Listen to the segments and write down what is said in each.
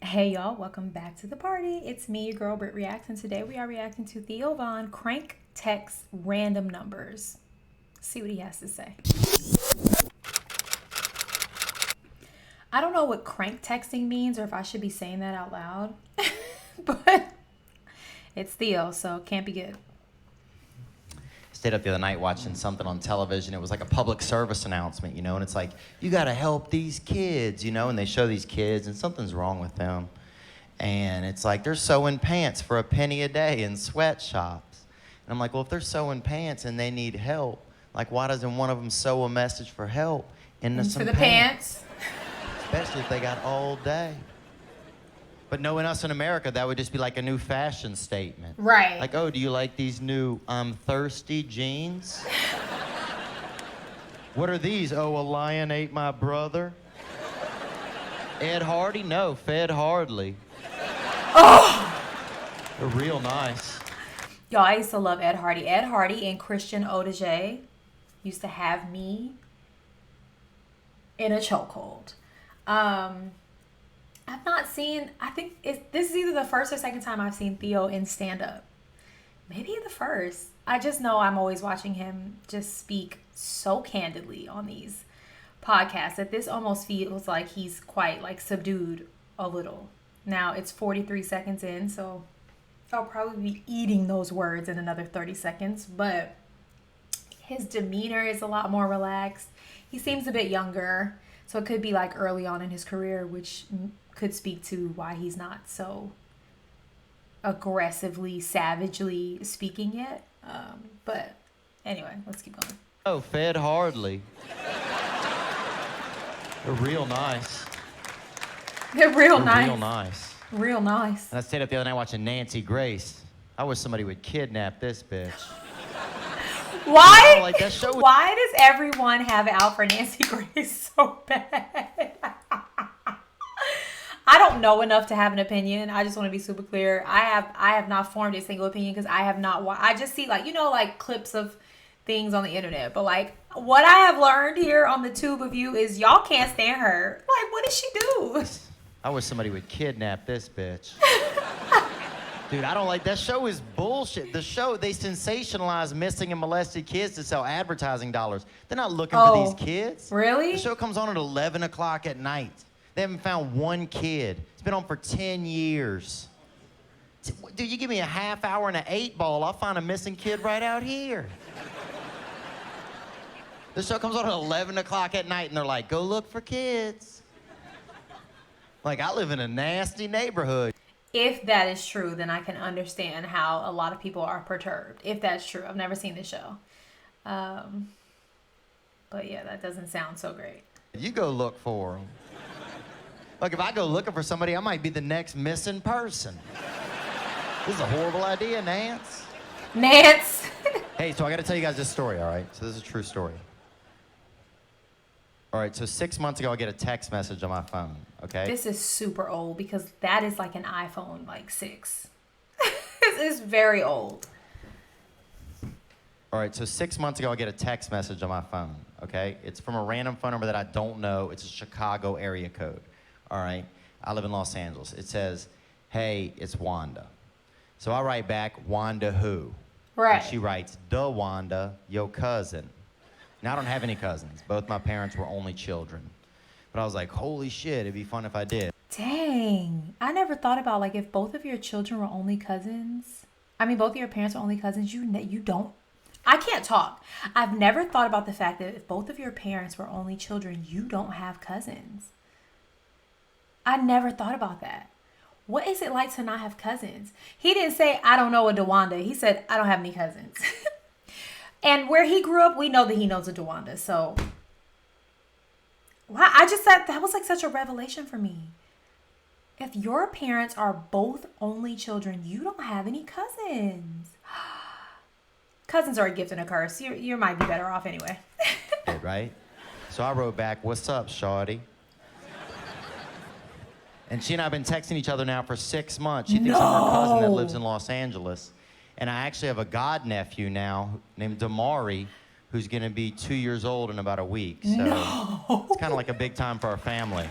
Hey y'all, welcome back to the party. It's me, your girl BrittReacts, and today we are reacting to Theo Von crank text random numbers. See what he has to say. I don't know what crank texting means or if I should be saying that out loud, but it's Theo, so it can't be good. Stayed up the other night watching something on television. It was like a public service announcement, you know, and it's like, you gotta help these kids, you know, and they show these kids and something's wrong with them. And it's like, they're sewing pants for a penny a day in sweatshops. And I'm like, well, if they're sewing pants and they need help, like, why doesn't one of them sew a message for help into some the pants? Especially if they got all day. But knowing us in America, that would just be like a new fashion statement. Right. Like, oh, do you like these new thirsty jeans? What are these? Oh, a lion ate my brother. Ed Hardy? No, fed hardly. Oh! They're real nice. Y'all, I used to love Ed Hardy. Ed Hardy and Christian Audigier used to have me in a chokehold. I've not seen, I think this is either the first or second time I've seen Theo in stand-up. Maybe the first. I just know I'm always watching him just speak so candidly on these podcasts that this almost feels like he's quite like subdued a little. Now it's 43 seconds in, so I'll probably be eating those words in another 30 seconds, but his demeanor is a lot more relaxed. He seems a bit younger, so it could be like early on in his career, which could speak to why he's not so aggressively, savagely speaking yet. But anyway, let's keep going. Oh, fed hardly. They're real nice. They're real nice. Real nice. Real nice. And I stayed up the other night watching Nancy Grace. I wish somebody would kidnap this bitch. Why? Like that show. Why does everyone have it out for Nancy Grace so bad? I don't know enough to have an opinion. I just want to be super clear. I have not formed a single opinion because I have not. I just see like clips of things on the internet. But like what I have learned here on the tube of you is y'all can't stand her. Like what did she do? I wish somebody would kidnap this bitch. Dude, I don't like that show is bullshit. The show, they sensationalize missing and molested kids to sell advertising dollars. They're not looking for these kids. Really? The show comes on at 11 o'clock at night. They haven't found one kid. It's been on for 10 years. Dude, you give me a half hour and an 8-ball, I'll find a missing kid right out here. The show comes on at 11 o'clock at night and they're like, go look for kids. Like, I live in a nasty neighborhood. If that is true, then I can understand how a lot of people are perturbed. If that's true. I've never seen this show. But yeah, that doesn't sound so great. You go look for them. Like, if I go looking for somebody, I might be the next missing person. This is a horrible idea, Nance. Nance! Hey, so I gotta tell you guys this story, all right? So this is a true story. All right, so 6 months ago, I get a text message on my phone, okay? This is super old because that is like an iPhone, like 6. This is very old. All right, so 6 months ago, I get a text message on my phone, okay? It's from a random phone number that I don't know. It's a Chicago area code, all right? I live in Los Angeles. It says, hey, it's Wanda. So I write back, Wanda who? Right. And she writes, duh, Wanda, yo cousin. Now, I don't have any cousins. Both my parents were only children. But I was like, holy shit, it'd be fun if I did. Dang. I never thought about, like, if both of your children were only cousins. I mean, both of your parents are only cousins. You don't. I can't talk. I've never thought about the fact that if both of your parents were only children, you don't have cousins. I never thought about that. What is it like to not have cousins? He didn't say, I don't know a DeWanda. He said, I don't have any cousins. And where he grew up, we know that he knows a DeWanda. So, wow, I just thought that was like such a revelation for me. If your parents are both only children, you don't have any cousins. Cousins are a gift and a curse. You might be better off anyway. Right? So I wrote back, what's up, shawty? And she and I have been texting each other now for 6 months. She thinks I'm her cousin that lives in Los Angeles. And I actually have a godnephew now named Damari, who's gonna be 2 years old in about a week. So it's kind of like a big time for our family.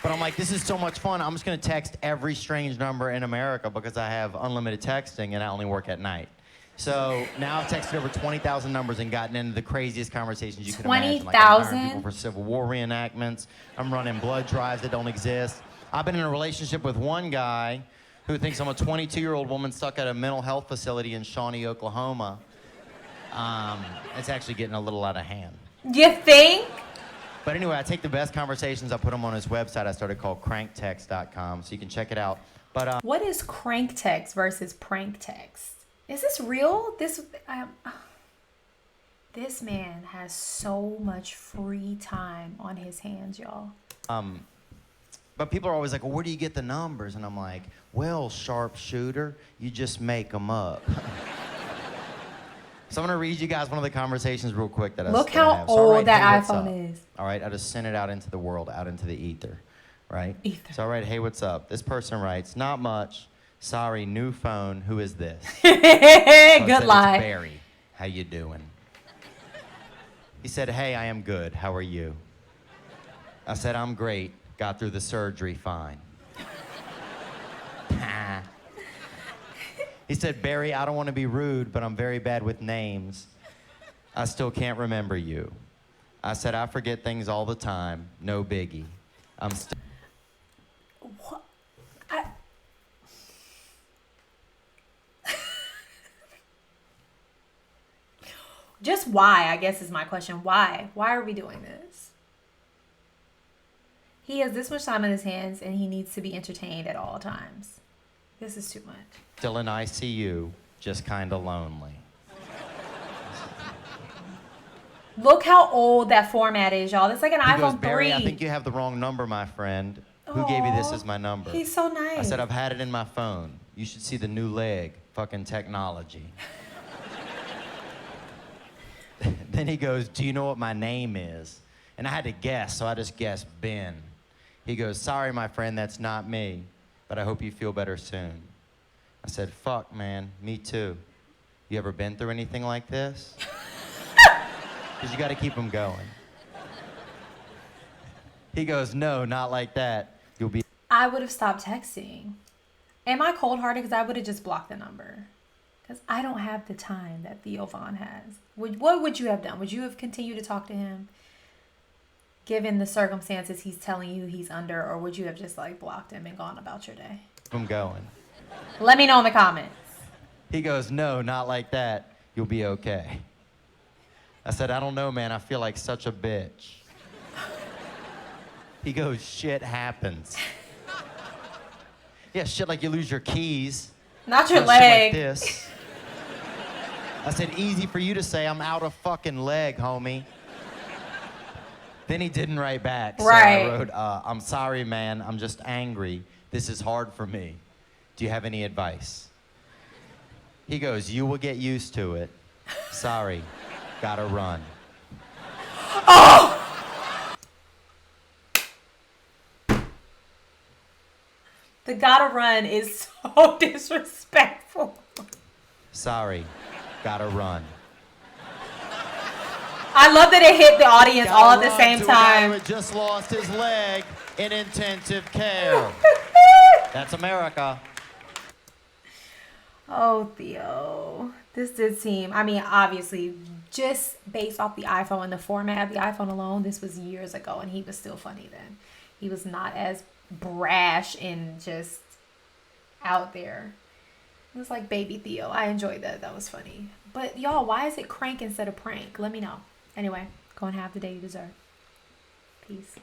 But I'm like, this is so much fun. I'm just going to text every strange number in America because I have unlimited texting and I only work at night. So now I've texted over 20,000 numbers and gotten into the craziest conversations you can imagine. Like, I'm hiring people for Civil War reenactments. I'm running blood drives that don't exist. I've been in a relationship with one guy who thinks I'm a 22-year-old woman stuck at a mental health facility in Shawnee, Oklahoma. It's actually getting a little out of hand. You think? But anyway, I take the best conversations, I put them on his website I started called cranktext.com, so you can check it out. But what is crank text versus prank text? Is this real? This man has so much free time on his hands, y'all. But people are always like, well, where do you get the numbers? And I'm like, well, sharpshooter, you just make them up. So I'm going to read you guys one of the conversations real quick that I have. Look how old that iPhone is. All right, I just sent it out into the world, out into the ether, right? Ether. So, all right, hey, what's up? This person writes, not much. Sorry, new phone. Who is this? Good lie. It's Barry. How you doing? He said, hey, I am good. How are you? I said, I'm great. Got through the surgery fine. He said, Barry, I don't want to be rude, but I'm very bad with names. I still can't remember you. I said, I forget things all the time. No biggie. I'm still... What? Just why, I guess, is my question. Why? Why are we doing this? He has this much time in his hands, and he needs to be entertained at all times. This is too much. Still in ICU, just kind of lonely. Look how old that format is, y'all. That's like an He iPhone goes, 3. Barry, I think you have the wrong number, my friend. Who gave you this as my number? He's so nice. I said, I've had it in my phone. You should see the new leg. Fucking technology. Then he goes, do you know what my name is? And I had to guess, so I just guessed Ben. He goes, sorry, my friend, that's not me, but I hope you feel better soon. I said, fuck, man, me too. You ever been through anything like this? Because you got to keep them going. He goes, no, not like that. You'll be... I would have stopped texting. Am I cold-hearted? Because I would have just blocked the number. Because I don't have the time that Theo Von has. What would you have done? Would you have continued to talk to him, given the circumstances he's telling you he's under, or would you have just like blocked him and gone about your day? I'm going. Let me know in the comments. He goes, no, not like that. You'll be okay. I said, I don't know, man. I feel like such a bitch. He goes, shit happens. Yeah, shit like you lose your keys. Not your Shit leg. like this. I said, easy for you to say, I'm out of fucking leg, homie. Then he didn't write back. Right. So I wrote, I'm sorry, man. I'm just angry. This is hard for me. Do you have any advice? He goes, you will get used to it. Sorry. Gotta run. Oh! The gotta run is so disrespectful. Sorry. Gotta run. I love that it hit the audience all at the same To a guy time. who had just lost his leg in intensive care. That's America. Oh, Theo. This did seem, I mean, obviously, just based off the iPhone and the format of the iPhone alone, this was years ago, and he was still funny then. He was not as brash and just out there. It was like baby Theo. I enjoyed that. That was funny. But y'all, why is it crank instead of prank? Let me know. Anyway, go and have the day you deserve. Peace.